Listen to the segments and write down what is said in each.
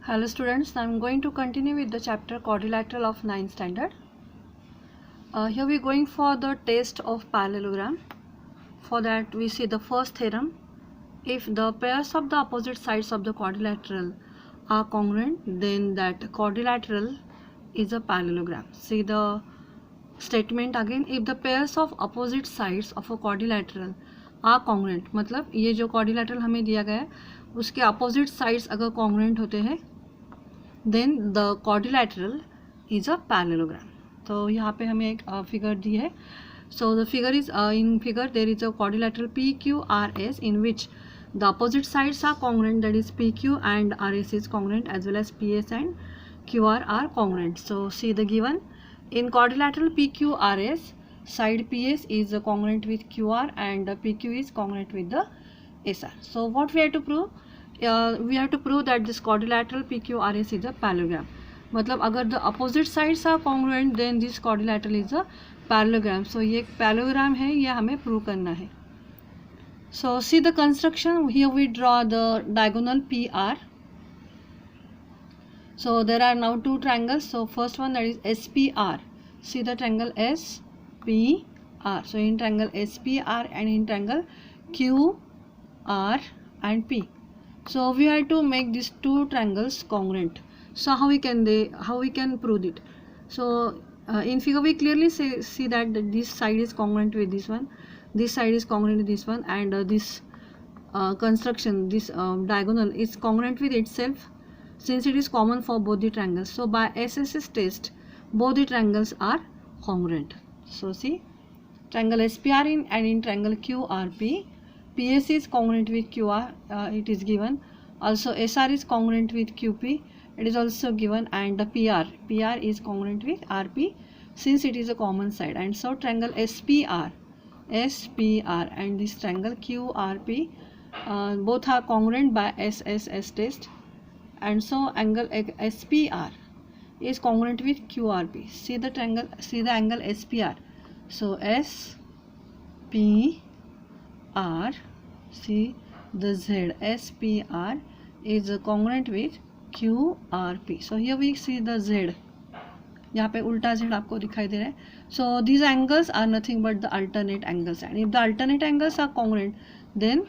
Hello students, I am going to continue with the chapter quadrilateral of 9th standard. Here we are going for the test of parallelogram. For that we see the first theorem. If the pairs of the opposite sides of the quadrilateral are congruent, then that quadrilateral is a parallelogram. See the statement again. If the pairs of opposite sides of a quadrilateral are congruent, मतलब ये जो quadrilateral हमें दिया गया है उसके opposite sides अगर congruent होते हैं then the quadrilateral is a parallelogram. तो यहाँ पे हमें एक फिगर दी है. So the figure is in figure there is a quadrilateral PQRS in which the opposite sides are congruent, that is PQ and RS is congruent, as well as PS and QR are congruent. So see the given. In quadrilateral PQRS, side PS is congruent with QR and PQ is congruent with the SR. So what we have to prove? We have to prove that this quadrilateral PQRS is a parallelogram. मतलब अगर the opposite sides are congruent then this quadrilateral is a parallelogram. So ये एक parallelogram है, ये हमें prove करना है. So see the construction. Here we draw the diagonal PR. So there are now two triangles. So first one, that is SPR. See the triangle SPR. So in triangle SPR and in triangle QR and P. So we have to make these two triangles congruent. So how we can prove it? So in figure we clearly see that this side is congruent with this one, this side is congruent with this one, and this construction, this diagonal is congruent with itself, since it is common for both the triangles. So by SSS test both the triangles are congruent. So see, triangle SPR and in triangle QRP, PS is congruent with QR, it is given. Also SR is congruent with QP, it is also given, and the PR is congruent with RP since it is a common side. And so triangle SPR and this triangle QRP both are congruent by SSS test, and so angle SPR is congruent with QRP. See the angle SPR. So SPR, see the Z SPR is congruent with QRP. So here we see the Z, यहाँ पे उल्टा Z आपको दिखाई दे रहा है. So these angles are nothing but the alternate angles, and if the alternate angles are congruent then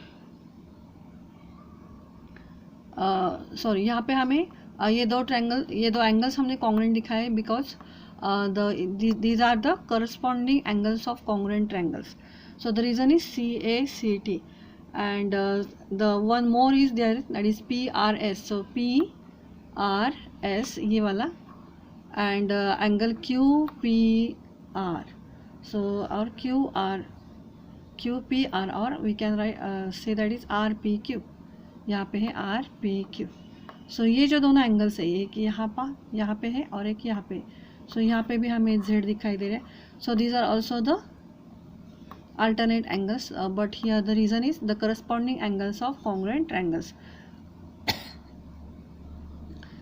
sorry यहाँ पे हमें ये दो एंगल्स हमने कॉन्ग्रुएंट दिखाए because these are the corresponding angles of congruent triangles. So the reason is CACT, and the one more is there, that is PRS. So PRS ये वाला, and angle QPR. So our QPR, or we can write say that is RPQ. यहाँ पे है RPQ. सो ये जो दोनों angles है, एक यहाँ पे है और एक यहाँ पे. सो यहाँ पे भी हमें Z दिखाई दे रहा है. So these are also the alternate angles, but here the reason is the corresponding angles of congruent triangles.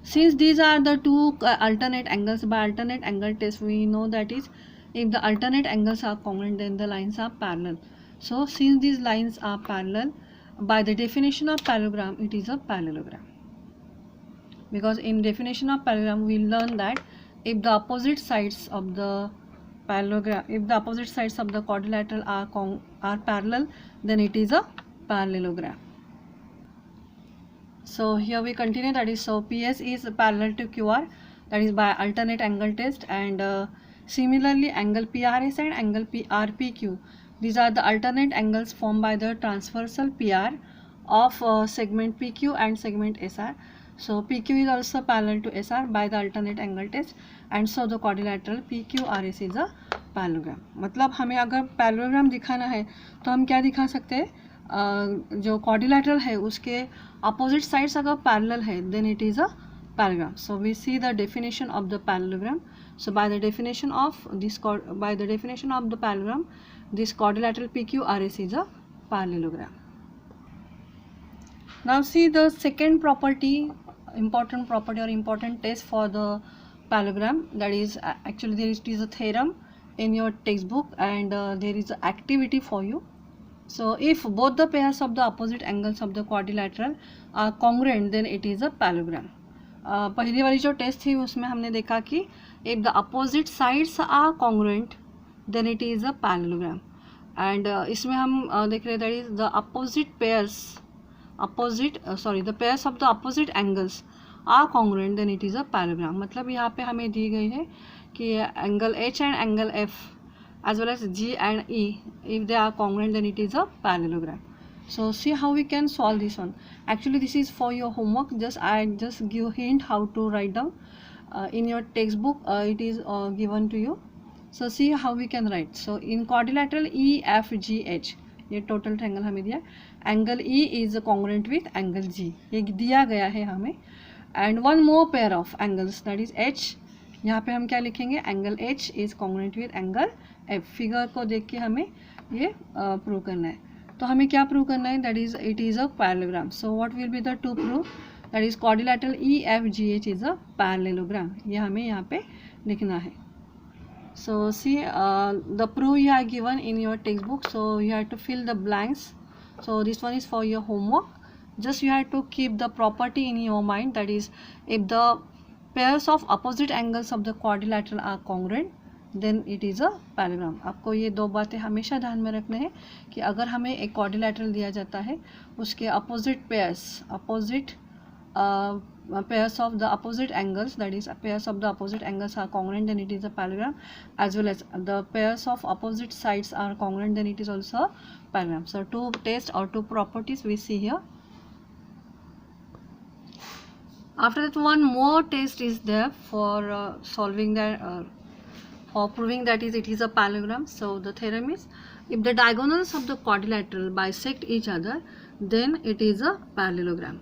Since these are the two alternate angles, by alternate angle test we know that is if the alternate angles are congruent then the lines are parallel. So since these lines are parallel, by the definition of parallelogram it is a parallelogram, because in definition of parallelogram we learn that if the opposite sides of the quadrilateral are parallel then it is a parallelogram. So here we continue, that is, so PS is parallel to QR, that is by alternate angle test, and similarly angle PRS and angle RPQ, these are the alternate angles formed by the transversal PR of segment PQ and segment SR. So PQ is also parallel to SR by the alternate angle test, and so the quadrilateral PQRS is a parallelogram. मतलब हमें अगर parallelogram दिखाना है तो हम क्या दिखा सकते हैं, जो quadrilateral है उसके opposite sides अगर parallel है then it is a parallelogram. So we see the definition of the parallelogram. So by the definition of the parallelogram, this quadrilateral PQRS is a parallelogram. Now see the second property, important property or important test for the parallelogram, that is actually there is a theorem in your textbook, and there is an activity for you. So if both the pairs of the opposite angles of the quadrilateral are congruent then it is a parallelogram. पहली वाली जो test थी उसमें हमने देखा कि if the opposite sides are congruent then it is a parallelogram. And इसमें हम देख रहे that is the opposite pairs the pairs of the opposite angles are congruent then it is a parallelogram. मतलब यहाँ पे हमें दी गई है कि angle H and angle F as well as G and E, if they are congruent then it is a parallelogram. So see how we can solve this one. Actually this is for your homework, I just give hint how to write down in your textbook. It is given to you. So see how we can write. So in quadrilateral EFGH, ये total triangle हमें दिया, angle E is congruent with angle G, ये दिया गया है हमें. And one more pair of angles that is H, यहाँ पे हम क्या लिखेंगे, angle H is congruent with angle F. Figure को देख के हमें ये प्रूव करना है. तो हमें क्या प्रूव करना है, that is it is a parallelogram. So what will be the to prove, that is quadrilateral EFGH is a parallelogram. ये हमें यहाँ पे लिखना है. So see the prove you are given in your text book, so you have to fill the blanks. So this one is for your homework. Just you have to keep the property in your mind, that is if the pairs of opposite angles of the quadrilateral are congruent then it is a parallelogram. आपको ये दो बातें हमेशा ध्यान में रखना है कि अगर हमें एक quadrilateral दिया जाता है, उसके opposite pairs of the opposite angles, that is pairs of the opposite angles are congruent then it is a parallelogram, as well as the pairs of opposite sides are congruent then it is also a parallelogram. So two tests or two properties we see here. After that, one more test is there for solving that for proving that it is a parallelogram. So the theorem is, if the diagonals of the quadrilateral bisect each other then it is a parallelogram.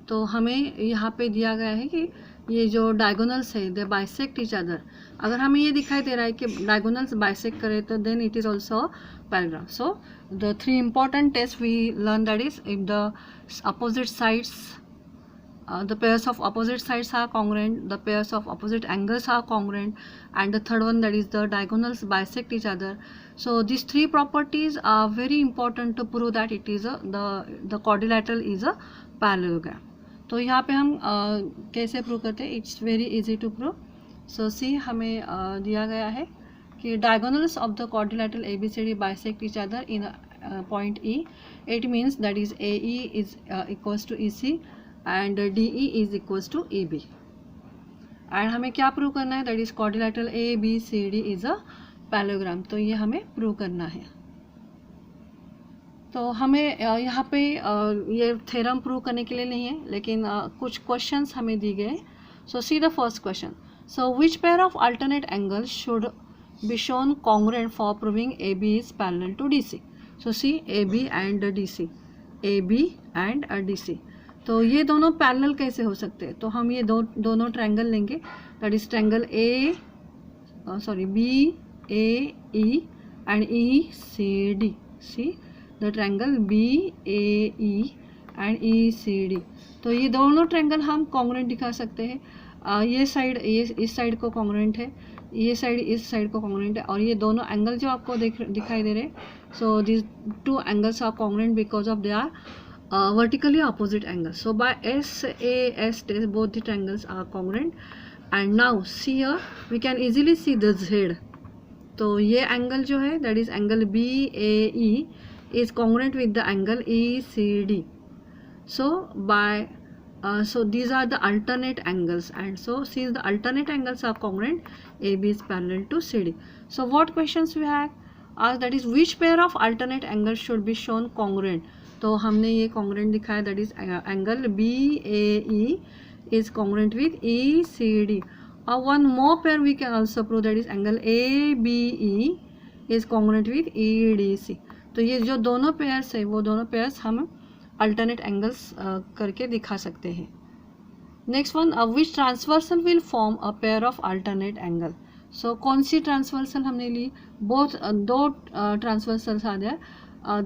तो हमें यहाँ पे दिया गया है कि ये जो डायगोनल्स है दे बाइसेक्ट ईच अदर. अगर हमें ये दिखाई दे रहा है कि डायगोनल्स बाइसेक्ट करे तो then it is also parallelogram. So the three important test we learn, that is if the opposite sides the pairs of opposite sides are congruent, the pairs of opposite angles are congruent, and the third one, that is the diagonals bisect each other. So these three properties are very important to prove that it is the quadrilateral is a parallelogram. तो यहाँ पे हम कैसे prove करते हैं, it's very easy to prove. So see हमें दिया गया है कि diagonals of the quadrilateral ABCD bisect each other in point E. It means that is AE is equals to EC and DE is equals to EB. And हमें क्या prove करना है, that is quadrilateral ABCD is a parallelogram. तो ये हमें prove करना है. तो हमें यहाँ पे ये थ्योरम प्रूव करने के लिए नहीं है, लेकिन कुछ क्वेश्चंस हमें दी गए. So see the first question. So which pair of alternate angles should be shown congruent for proving AB is parallel to DC. So see AB and DC, AB and DC. तो ये दोनों parallel कैसे हो सकते हैं, तो हम ये दोनों ट्रायंगल लेंगे, that is triangle BAE and ECD. See the triangle BAE and ECD. तो ये दोनों ट्रायंगल हम कॉन्ग्रुएंट दिखा सकते हैं. ये साइड इस साइड को कॉन्ग्रुएंट है, ये साइड इस साइड को कॉन्ग्रुएंट है, और ये दोनों एंगल जो आपको दिखाई दे रहे हैं, so this two angles are congruent because of they are vertically opposite angles. So by SAS test both the triangles are congruent. And now see here we can easily see the Z. तो ये angle जो है that is angle BAE is congruent with the angle ECD. So so these are the alternate angles, and so since the alternate angles are congruent, AB is parallel to CD. So what questions we have asked, that is which pair of alternate angles should be shown congruent. तो हमने ये congruent दिखाया, that is angle BAE is congruent with ECD. और one more pair we can also prove, that is angle ABE is congruent with EDC. तो ये जो दोनों pairs है वो दोनों पेयर्स हम अल्टरनेट एंगल्स करके दिखा सकते हैं. Next one, which transversal will form a pair of alternate angle. So कौन सी ट्रांसवर्सल हमने ली, बोथ दो ट्रांसवर्सल्स आ जाए.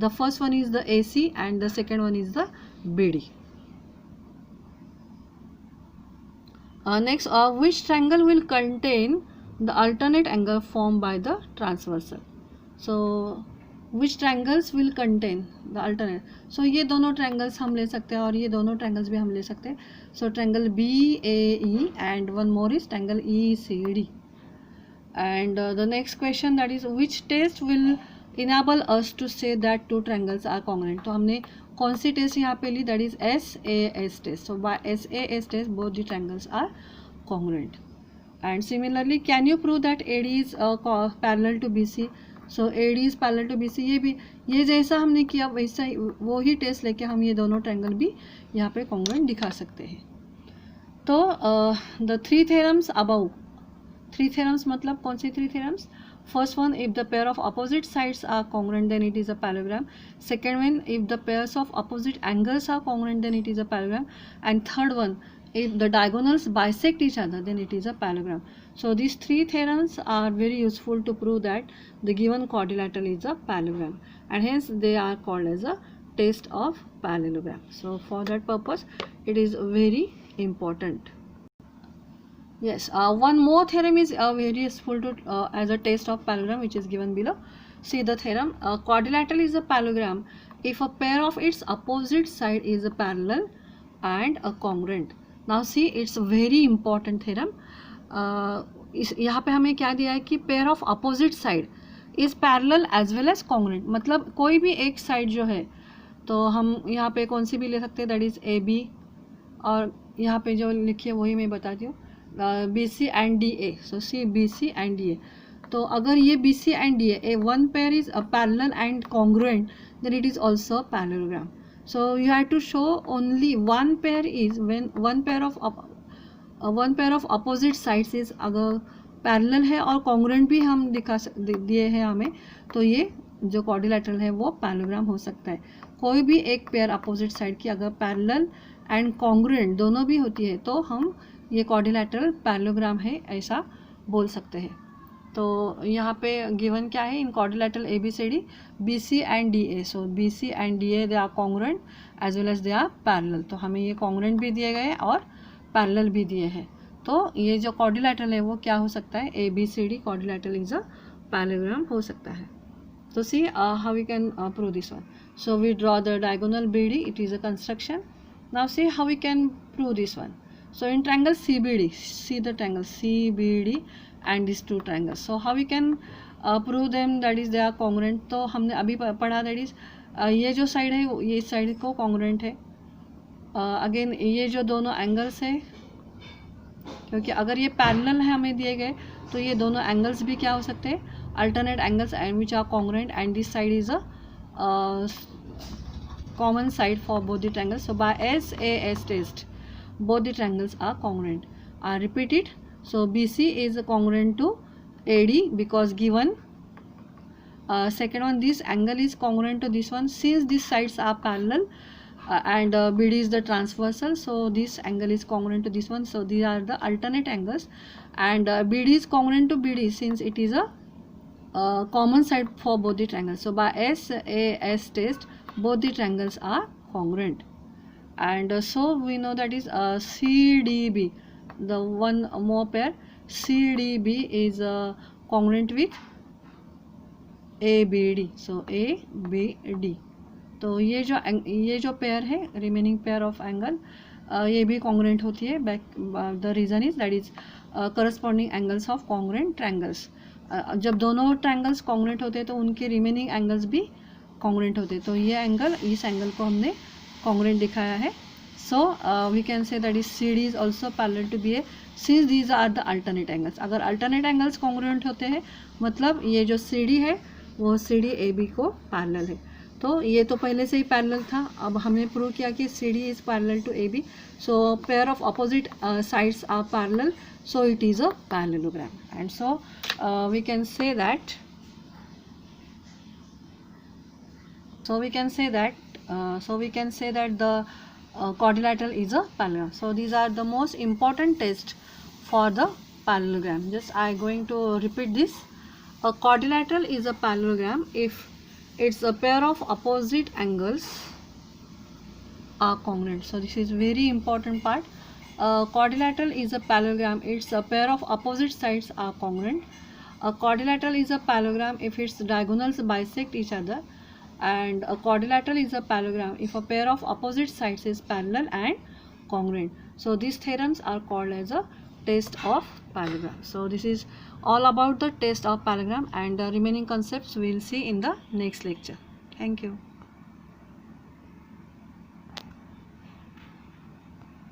The first one is the AC and the second one is the BD. Next, which triangle will contain the alternate angle formed by the transversal. So which triangles will contain the alternate. So ये दोनों triangles हम ले सकते हैं और ये दोनों triangles भी हम ले सकते हैं. So triangle B A E and one more is triangle E C D. And the next question, that is which test will enable us to say that two triangles are congruent. तो हमने कौन सी test यहाँ पे ली, that is SAS test. So by SAS test both the triangles are congruent. And similarly, can you prove that AD is parallel to BC? So AD is parallel to BC. ये जैसा हमने किया वैसा ही वो ही test लेके हम ये दोनों ट्रायंगल भी यहाँ पे congruent दिखा सकते हैं. तो the three theorems above. Three theorems मतलब कौन सी three theorems? First one, if the pair of opposite sides are congruent then it is a parallelogram. Second one, if the pairs of opposite angles are congruent then it is a parallelogram. And third one, if the diagonals bisect each other then it is a parallelogram. So these three theorems are very useful to prove that the given quadrilateral is a parallelogram, and hence they are called as a test of parallelogram. So for that purpose it is very important. Yes, one more theorem is very useful to as a test of parallelogram, which is given below. See the theorem. Quadrilateral is a parallelogram if a pair of its opposite side is a parallel and a congruent. Now see, it's a very important theorem. इस यहाँ पे हमें क्या दिया है कि pair of opposite side is parallel as well as congruent. मतलब कोई भी एक साइड जो है तो हम यहाँ पे कौन सी भी ले सकते हैं, दैट इज ए बी, और यहाँ पे जो लिखी है वही मैं बताती हूँ, B C and D A. So see B C and D A. तो अगर ये B C and D A one pair is parallel and congruent then it is also parallelogram. So you have to show only one pair is when one pair of opposite sides is अगर parallel है और congruent भी हम दिए हैं हमें, तो ये जो क्वाड्रिलैटरल है वो पैरेललोग्राम हो सकता है. कोई भी एक पेयर अपोजिट साइड की अगर पैरेलल एंड कॉन्ग्रुएंट दोनों भी होती है तो हम ये क्वाड्रिलैटरल पैरेललोग्राम है ऐसा बोल सकते हैं. तो यहाँ पे गिवन क्या है in quadrilateral A B C D, B C and D A. So B C and D A they are congruent as well as they are parallel. तो हमें ये कॉन्ग्रुएंट भी दिए गए और पैरेलल भी दिए हैं. तो ये जो क्वाड्रिलैटरल है वो क्या हो सकता है, A B C D quadrilateral is a parallelogram हो सकता है. तो see how we can prove this one. So we draw the diagonal B D, it is a construction. Now see how we can prove this one. So in triangle CBD, see the triangle CBD and these two triangles. So how we can prove them that is they are congruent. तो हमने अभी पढ़ा that is ये जो side है ये इस side को congruent है. अगेन ये जो दोनों एंगल्स है, क्योंकि अगर ये पैरेलल है हमें दिए गए तो ये दोनों एंगल्स भी क्या हो सकते हैं, alternate angles and which are congruent, and this side is a common side for both the triangles. So by SAS test both the triangles are congruent. I repeat it. So BC is congruent to AD because given. Second one, this angle is congruent to this one since these sides are parallel, and BD is the transversal, so this angle is congruent to this one. So these are the alternate angles, and BD is congruent to BD since it is a common side for both the triangles. So by SAS test both the triangles are congruent. And so we know that is CDB, the one more pair, CDB is congruent with ABD. So ABD. तो ये जो pair है remaining pair of angle ये भी congruent होती है. The reason is that is corresponding angles of congruent triangles. जब दोनों ट्रायंगल्स कॉन्ग्रुएंट होते हैं तो उनके रिमेनिंग एंगल्स भी कॉन्ग्रुएंट होते हैं. तो ये एंगल इस एंगल को हमने congruent दिखाया है. So we can say that is CD is also parallel to BA since these are the alternate angles. अगर alternate angles congruent होते हैं मतलब ये जो CD है वो CD AB को parallel है. तो ये तो पहले से ही parallel था, अब हमने प्रूव किया कि CD is parallel to AB. So pair of opposite sides are parallel, so it is a parallelogram. And so we can say that the quadrilateral is a parallelogram. So these are the most important tests for the parallelogram. Just I going to repeat this. A quadrilateral is a parallelogram if it's a pair of opposite angles are congruent. So this is very important part. Quadrilateral is a parallelogram. It's a pair of opposite sides are congruent. A quadrilateral is a parallelogram if its diagonals bisect each other, and a quadrilateral is a parallelogram if a pair of opposite sides is parallel and congruent. So these theorems are called as a test of parallelogram. So this is all about the test of parallelogram, and the remaining concepts we will see in the next lecture. Thank you.